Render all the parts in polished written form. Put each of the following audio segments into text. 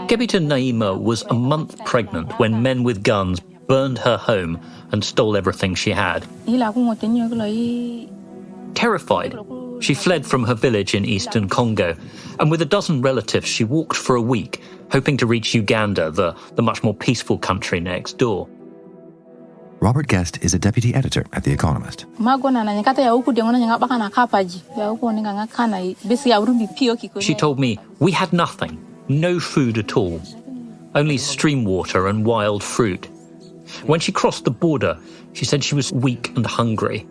Gebita Naima was a month pregnant when men with guns burned her home and stole everything she had. Terrified, she fled from her village in eastern Congo, and with a dozen relatives she walked for a week, hoping to reach Uganda, the much more peaceful country next door. Robert Guest is a deputy editor at The Economist. She told me, we had nothing, no food at all, only stream water and wild fruit. When she crossed the border, she said she was weak and hungry.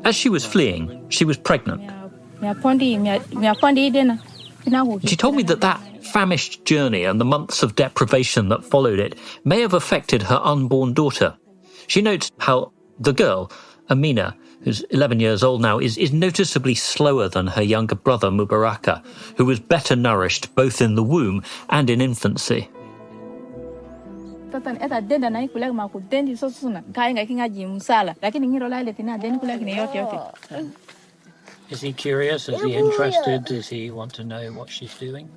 As she was fleeing, she was pregnant. She told me that famished journey and the months of deprivation that followed it may have affected her unborn daughter. She notes how the girl, Amina, who's 11 years old now, is noticeably slower than her younger brother, Mubaraka, who was better nourished both in the womb and in infancy. Is he curious? Is he interested? Does he want to know what she's doing?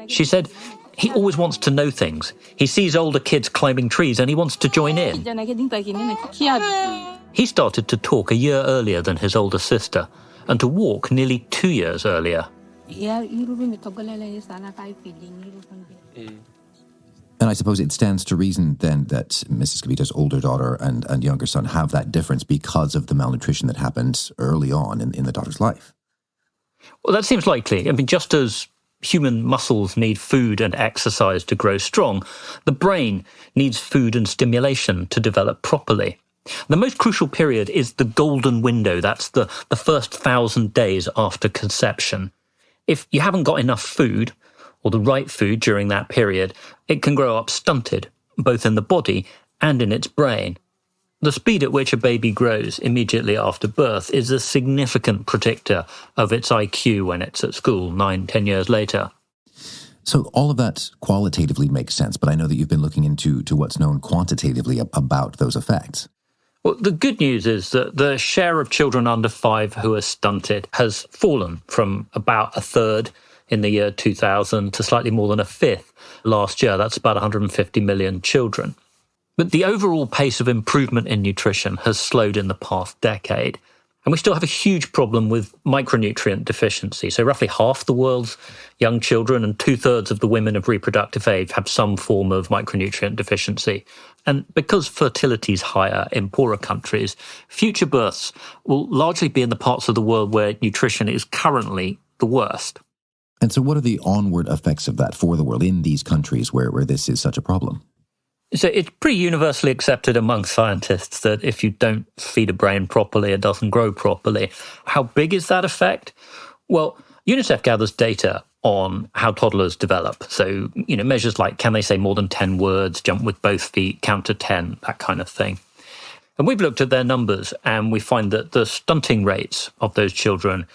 She said he always wants to know things. He sees older kids climbing trees and he wants to join in. He started to talk a year earlier than his older sister and to walk nearly 2 years earlier. And I suppose it stands to reason then that Mrs. Gebita's older daughter and younger son have that difference because of the malnutrition that happened early on in the daughter's life. Well, that seems likely. I mean, just as human muscles need food and exercise to grow strong, the brain needs food and stimulation to develop properly. The most crucial period is the golden window. That's the first 1,000 days after conception. If you haven't got enough food, or the right food during that period, it can grow up stunted, both in the body and in its brain. The speed at which a baby grows immediately after birth is a significant predictor of its IQ when it's at school 9-10 years later. So all of that qualitatively makes sense, but I know that you've been looking into what's known quantitatively about those effects. Well, the good news is that the share of children under 5 who are stunted has fallen from about a third in the year 2000 to slightly more than a fifth last year. That's about 150 million children. But the overall pace of improvement in nutrition has slowed in the past decade. And we still have a huge problem with micronutrient deficiency. So roughly half the world's young children and 2/3 of the women of reproductive age have some form of micronutrient deficiency. And because fertility is higher in poorer countries, future births will largely be in the parts of the world where nutrition is currently the worst. And so what are the onward effects of that for the world in these countries where this is such a problem? So it's pretty universally accepted among scientists that if you don't feed a brain properly, it doesn't grow properly. How big is that effect? Well, UNICEF gathers data on how toddlers develop. So, measures like can they say more than 10 words, jump with both feet, count to 10, that kind of thing. And we've looked at their numbers and we find that the stunting rates of those children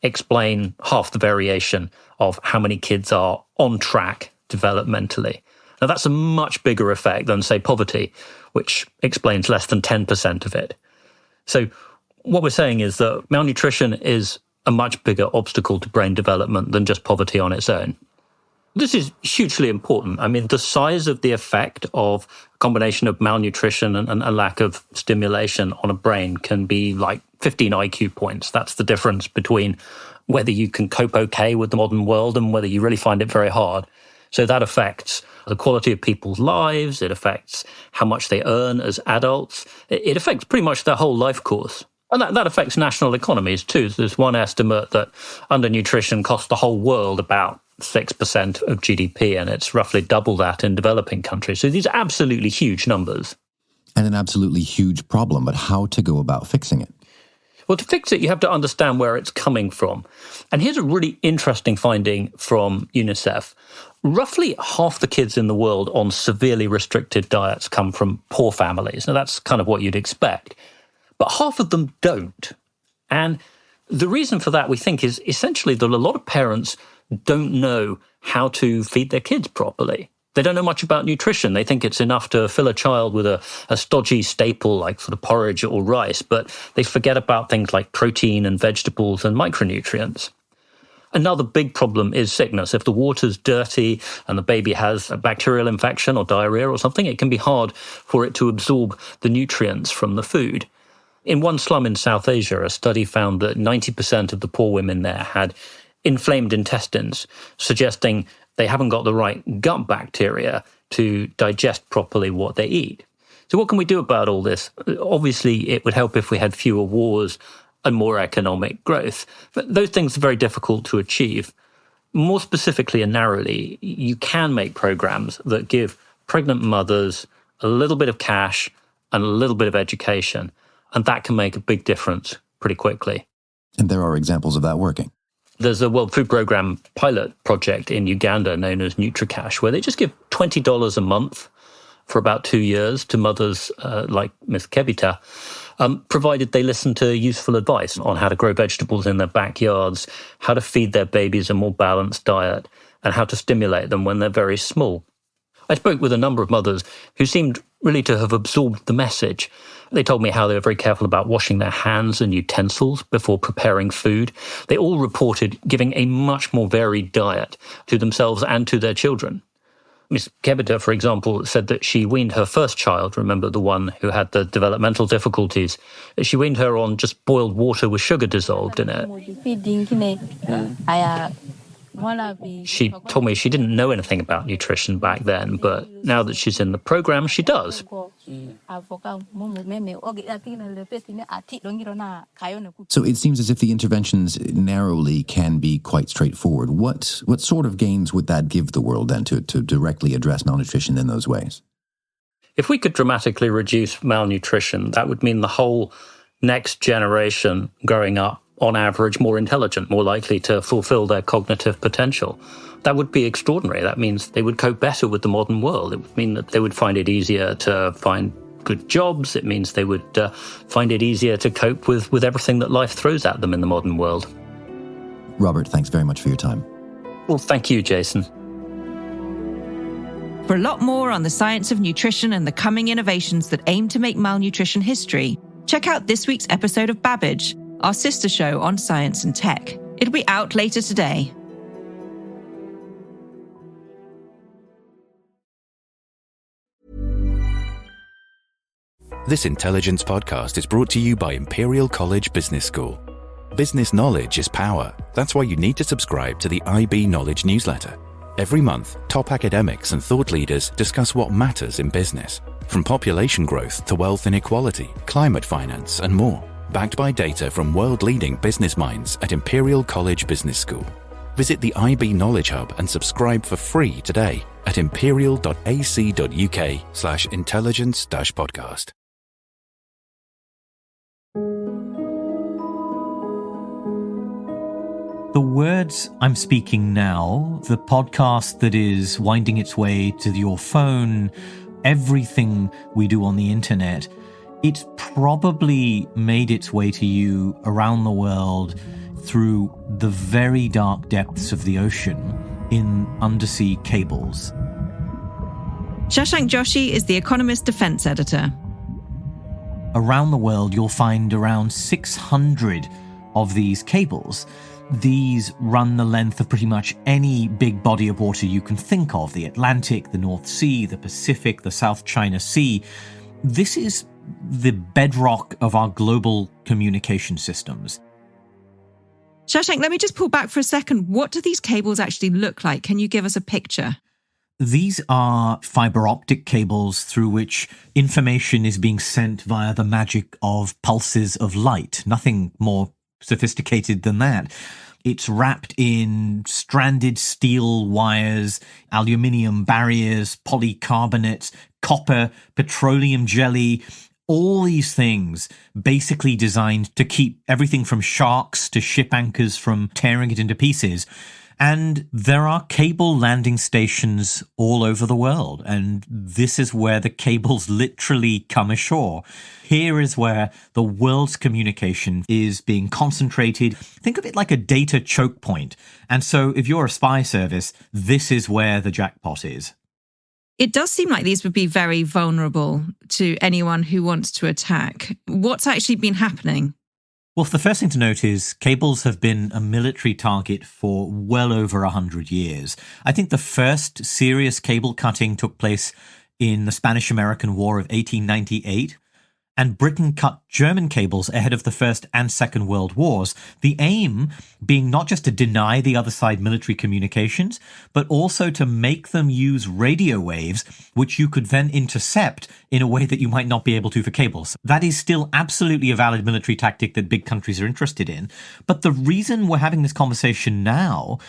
explain half the variation of how many kids are on track developmentally. Now, that's a much bigger effect than, say, poverty, which explains less than 10% of it. So what we're saying is that malnutrition is a much bigger obstacle to brain development than just poverty on its own. This is hugely important. I mean, the size of the effect of a combination of malnutrition and a lack of stimulation on a brain can be like 15 IQ points. That's the difference between whether you can cope okay with the modern world and whether you really find it very hard. So that affects the quality of people's lives. It affects how much they earn as adults. It affects pretty much their whole life course. And that affects national economies too. There's one estimate that undernutrition costs the whole world about 6% of GDP, and it's roughly double that in developing countries. So these are absolutely huge numbers. And an absolutely huge problem, but how to go about fixing it? Well, to fix it, you have to understand where it's coming from. And here's a really interesting finding from UNICEF. Roughly half the kids in the world on severely restricted diets come from poor families. Now, that's kind of what you'd expect. But half of them don't. And the reason for that, we think, is essentially that a lot of parents don't know how to feed their kids properly. They don't know much about nutrition. They think it's enough to fill a child with a stodgy staple like sort of porridge or rice, but they forget about things like protein and vegetables and micronutrients. Another big problem is sickness. If the water's dirty and the baby has a bacterial infection or diarrhea or something, it can be hard for it to absorb the nutrients from the food. In one slum in South Asia, a study found that 90% of the poor women there had inflamed intestines, suggesting they haven't got the right gut bacteria to digest properly what they eat. So what can we do about all this? Obviously, it would help if we had fewer wars and more economic growth. But those things are very difficult to achieve. More specifically and narrowly, you can make programs that give pregnant mothers a little bit of cash and a little bit of education, and that can make a big difference pretty quickly. And there are examples of that working. There's a World Food Programme pilot project in Uganda known as NutriCash, where they just give $20 a month for about 2 years to mothers like Miss Kebita, provided they listen to useful advice on how to grow vegetables in their backyards, how to feed their babies a more balanced diet, and how to stimulate them when they're very small. I spoke with a number of mothers who seemed really to have absorbed the message. They told me how they were very careful about washing their hands and utensils before preparing food. They all reported giving a much more varied diet to themselves and to their children. Miss Kebita, for example, said that she weaned her first child, remember the one who had the developmental difficulties, she weaned her on just boiled water with sugar dissolved in it. She told me she didn't know anything about nutrition back then, but now that she's in the program, she does. So it seems as if the interventions narrowly can be quite straightforward. What sort of gains would that give the world then to directly address malnutrition in those ways? If we could dramatically reduce malnutrition, that would mean the whole next generation growing up, on average, more intelligent, more likely to fulfill their cognitive potential. That would be extraordinary. That means they would cope better with the modern world. It would mean that they would find it easier to find good jobs. It means they would find it easier to cope with everything that life throws at them in the modern world. Robert, thanks very much for your time. Well, thank you, Jason. For a lot more on the science of nutrition and the coming innovations that aim to make malnutrition history, check out this week's episode of Babbage, our sister show on science and tech. It'll be out later today. This Intelligence podcast is brought to you by Imperial College Business School. Business knowledge is power. That's why you need to subscribe to the IB Knowledge newsletter. Every month, top academics and thought leaders discuss what matters in business, from population growth to wealth inequality, climate finance, and more. Backed by data from world-leading business minds at Imperial College Business School. Visit the IB Knowledge Hub and subscribe for free today at imperial.ac.uk/intelligence-podcast. The Words I'm Speaking Now, the podcast that is winding its way to your phone, everything we do on the internet, it's probably made its way to you around the world through the very dark depths of the ocean in undersea cables. Shashank Joshi is the Economist defense editor. Around the world, you'll find around 600 of these cables. These run the length of pretty much any big body of water you can think of, the Atlantic, the North Sea, the Pacific, the South China Sea. This is the bedrock of our global communication systems. Shashank, let me just pull back for a second. What do these cables actually look like? Can you give us a picture? These are fiber optic cables through which information is being sent via the magic of pulses of light. Nothing more sophisticated than that. It's wrapped in stranded steel wires, aluminium barriers, polycarbonates, copper, petroleum jelly, all these things basically designed to keep everything from sharks to ship anchors from tearing it into pieces. And there are cable landing stations all over the world, and this is where the cables literally come ashore. Here is where the world's communication is being concentrated. Think of it like a data choke point. And so if you're a spy service, this is where the jackpot is. It does seem like these would be very vulnerable to anyone who wants to attack. What's actually been happening? Well, the first thing to note is cables have been a military target for well over 100 years. I think the first serious cable cutting took place in the Spanish-American War of 1898. And Britain cut German cables ahead of the First and Second World Wars, the aim being not just to deny the other side military communications, but also to make them use radio waves, which you could then intercept in a way that you might not be able to for cables. That is still absolutely a valid military tactic that big countries are interested in. But the reason we're having this conversation now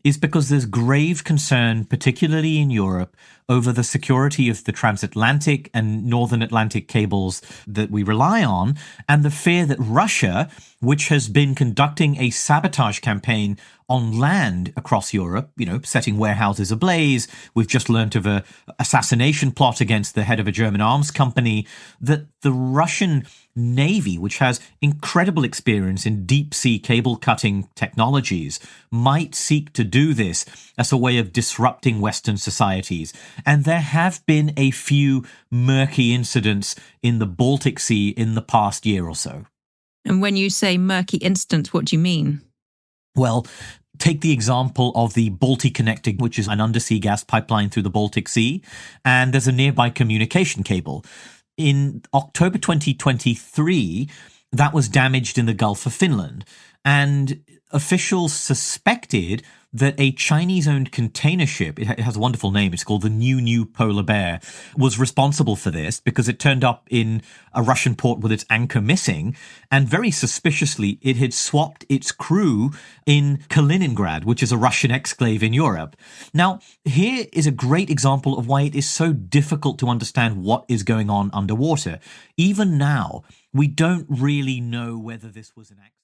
is because there's grave concern, particularly in Europe, over the security of the transatlantic and northern Atlantic cables that we rely on, and the fear that Russia, which has been conducting a sabotage campaign on land across Europe, setting warehouses ablaze. We've just learnt of a assassination plot against the head of a German arms company, that the Russian Navy, which has incredible experience in deep sea cable cutting technologies, might seek to do this as a way of disrupting Western societies. And there have been a few murky incidents in the Baltic Sea in the past year or so. And when you say murky incidents, what do you mean? Well, take the example of the Baltic Connector, which is an undersea gas pipeline through the Baltic Sea, and there's a nearby communication cable. In October 2023, that was damaged in the Gulf of Finland, and officials suspected that a Chinese-owned container ship, it has a wonderful name, it's called the New Polar Bear, was responsible for this because it turned up in a Russian port with its anchor missing, and very suspiciously, it had swapped its crew in Kaliningrad, which is a Russian exclave in Europe. Now, here is a great example of why it is so difficult to understand what is going on underwater. Even now, we don't really know whether this was an accident.